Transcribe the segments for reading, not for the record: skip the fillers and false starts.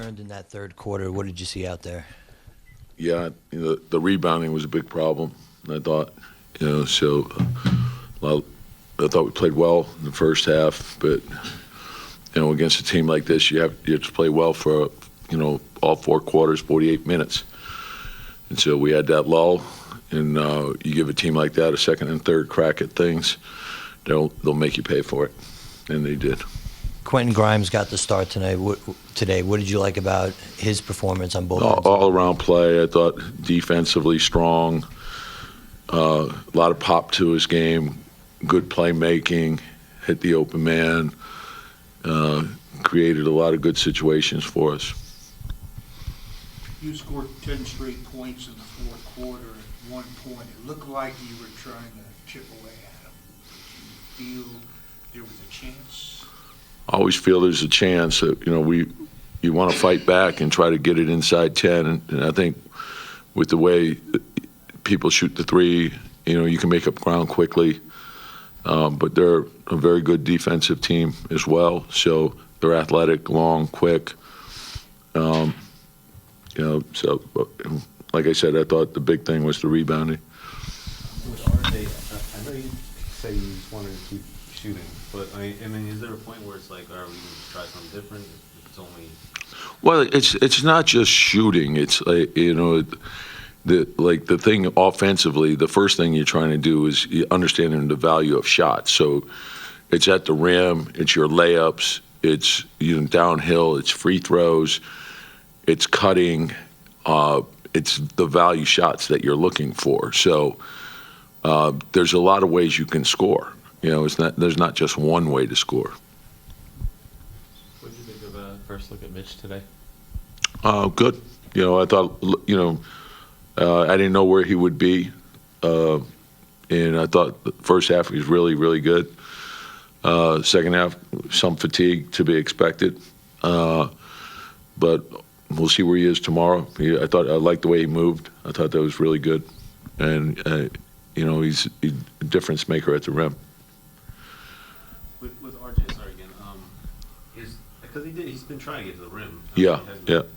turned in that third quarter. What did you see out there? Yeah, the rebounding was a big problem. I thought, so I thought we played well in the first half, but against a team like this, you have to play well for all 4 quarters, 48 minutes. And so we had that lull, and you give a team like that a second and third crack at things, they'll make you pay for it, and they did. Quentin Grimes got the start tonight. What did you like about his performance on both ends? All around play, I thought defensively strong, a lot of pop to his game, good playmaking, hit the open man, created a lot of good situations for us. You scored 10 straight points in the fourth quarter at one point. It looked like you were trying to chip away at them. Did you feel there was a chance? I always feel there's a chance that, you want to fight back and try to get it inside 10. And I think with the way people shoot the three, you can make up ground quickly. But they're a very good defensive team as well. So they're athletic, long, quick. So like I said, I thought the big thing was the rebounding. With RJ, I know you say you just wanted to keep shooting, but I mean, is there a point where it's like, are we going to try something different? If it's only. Well, it's not just shooting. It's like, the thing offensively, the first thing you're trying to do is understanding the value of shots. So it's at the rim, it's your layups, it's downhill, it's free throws, it's cutting, it's the value shots that you're looking for. So there's a lot of ways you can score. There's not just one way to score. What did you think of a first look at Mitch today? Good. I thought, I didn't know where he would be. And I thought the first half he was really, really good. Second half, some fatigue to be expected. But we'll see where he is tomorrow. I liked the way he moved. I thought that was really good. And, he's a difference maker at the rim. With RJ, sorry again, because he's been trying to get to the rim. Yeah. But,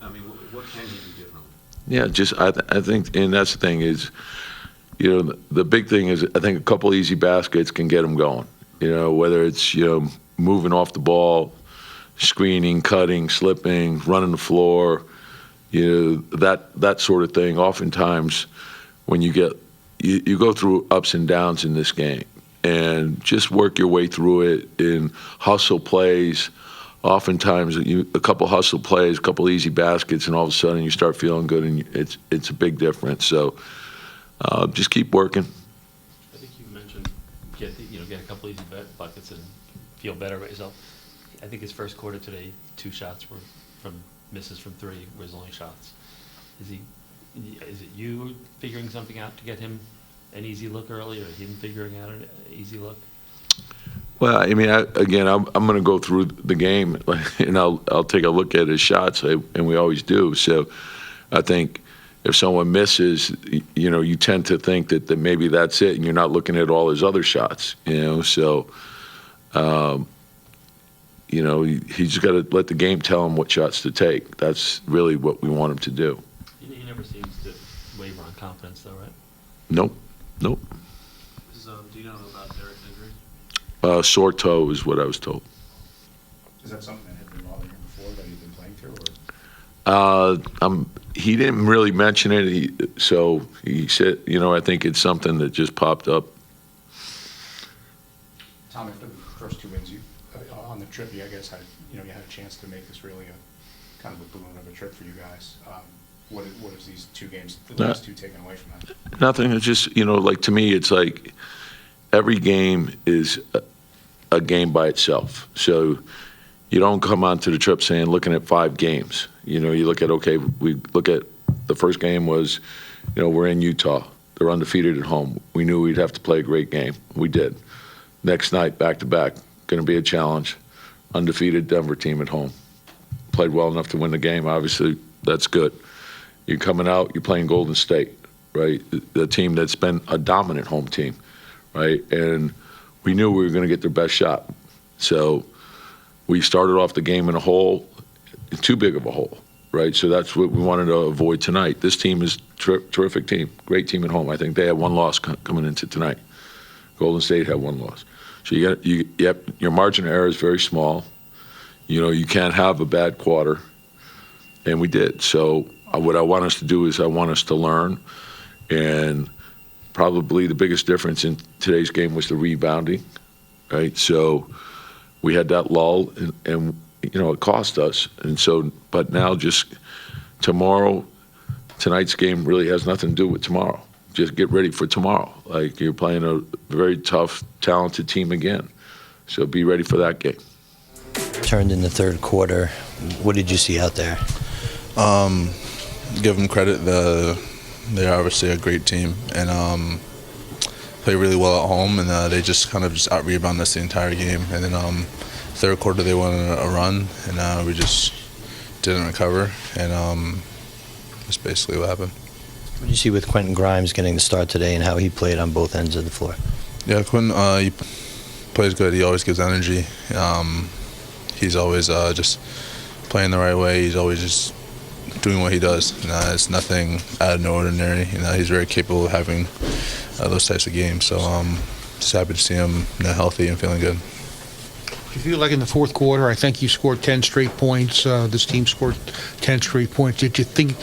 I mean, what can he do differently? Yeah, I think, and that's the thing is, the big thing is I think a couple easy baskets can get him going. Whether it's, moving off the ball, screening, cutting, slipping, running the floor, that sort of thing. Oftentimes when you go through ups and downs in this game and just work your way through it in hustle plays. Oftentimes, a couple hustle plays, a couple easy baskets, and all of a sudden you start feeling good, and it's a big difference. So just keep working. I think you mentioned get a couple easy buckets and feel better about yourself. I think his first quarter today, 2 shots were from misses from 3, were his only shots. Is it you figuring something out to get him an easy look early, or him figuring out an easy look? Well, I mean, I'm going to go through the game, and I'll take a look at his shots, and we always do. So I think if someone misses, you tend to think that maybe that's it, and you're not looking at all his other shots. So he's got to let the game tell him what shots to take. That's really what we want him to do. He never seems to waver on confidence, though, right? Nope. Do you know about Derek's injury? Sore toe is what I was told. Is that something that had been bothering him before that he'd been playing through? Or? He didn't really mention it. So he said, I think it's something that just popped up. Tom, after the first 2 wins, on the trip, I guess you had a chance to make this really a kind of a balloon of a trip for you guys. What is these 2 games, the last 2 taken away from that? Nothing. It's just, to me, it's like every game is a game by itself. So you don't come onto the trip looking at 5 games. You look at, we look at the first game was, we're in Utah. They're undefeated at home. We knew we'd have to play a great game. We did. Next night, back-to-back, going to be a challenge. Undefeated Denver team at home. Played well enough to win the game. Obviously, that's good. You're coming out, you're playing Golden State, right? The team that's been a dominant home team, right? And we knew we were going to get their best shot. So we started off the game in a hole. too big of a hole, right? So that's what we wanted to avoid tonight. This team is terrific team, great team at home. I think they had one loss coming into tonight. Golden State had one loss. So your margin of error is very small. You can't have a bad quarter, and we did. So what I want us to do is I want us to learn, and probably the biggest difference in today's game was the rebounding, right? So we had that lull, and it cost us. And so, but now just tonight's game really has nothing to do with tomorrow. Just get ready for tomorrow. Like, you're playing a very tough, talented team again. So be ready for that game. Turned in the third quarter. What did you see out there? Give them credit. They're obviously a great team and play really well at home, and they just kind of out-rebound us the entire game. And then third quarter they went on a run, and we just didn't recover, and that's basically what happened. What did you see with Quentin Grimes getting the start today and how he played on both ends of the floor? Yeah, Quentin, he plays good. He always gives energy. He's always just playing the right way. He's always just doing what he does. It's nothing out of the ordinary. He's very capable of having those types of games. So just happy to see him healthy and feeling good. You feel like in the fourth quarter, I think you scored 10 straight points. This team scored 10 straight points. Did you think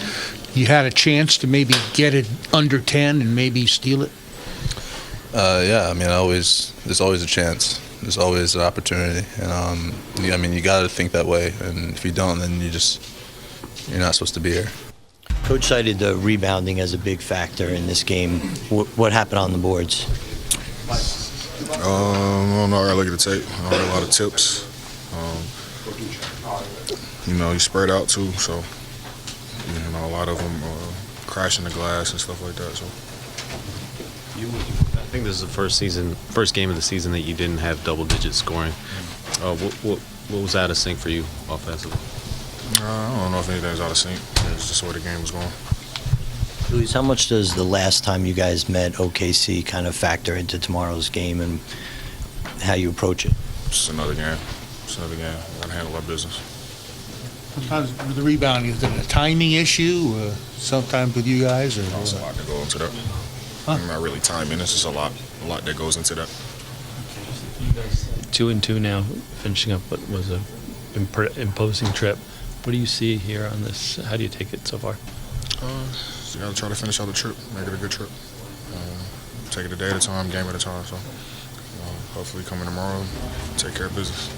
you had a chance to maybe get it under 10 and maybe steal it? Yeah, I mean, there's always a chance. There's always an opportunity. And, you got to think that way. And if you don't, then you're not supposed to be here. Coach cited the rebounding as a big factor in this game. What happened on the boards? I don't know. I gotta look at the tape. I heard a lot of tips. You spread out too, so a lot of them crashing the glass and stuff like that. So I think this is the first game of the season that you didn't have double-digit scoring. What was out of sync for you offensively? I don't know if anything's out of sync. It's just where the game was going. Julius, how much does the last time you guys met OKC kind of factor into tomorrow's game and how you approach it? It's another game. We gotta handle our business. Sometimes with the rebounding, is it a timing issue? Sometimes with you guys, or There's a lot that goes into that. I'm not really timing. It's just a lot that goes into that. 2-2 now, finishing up what was a imposing trip. What do you see here on this? How do you take it so far? You gotta try to finish out the trip, make it a good trip. Take it a day at a time, game at a time. So hopefully come in tomorrow and take care of business.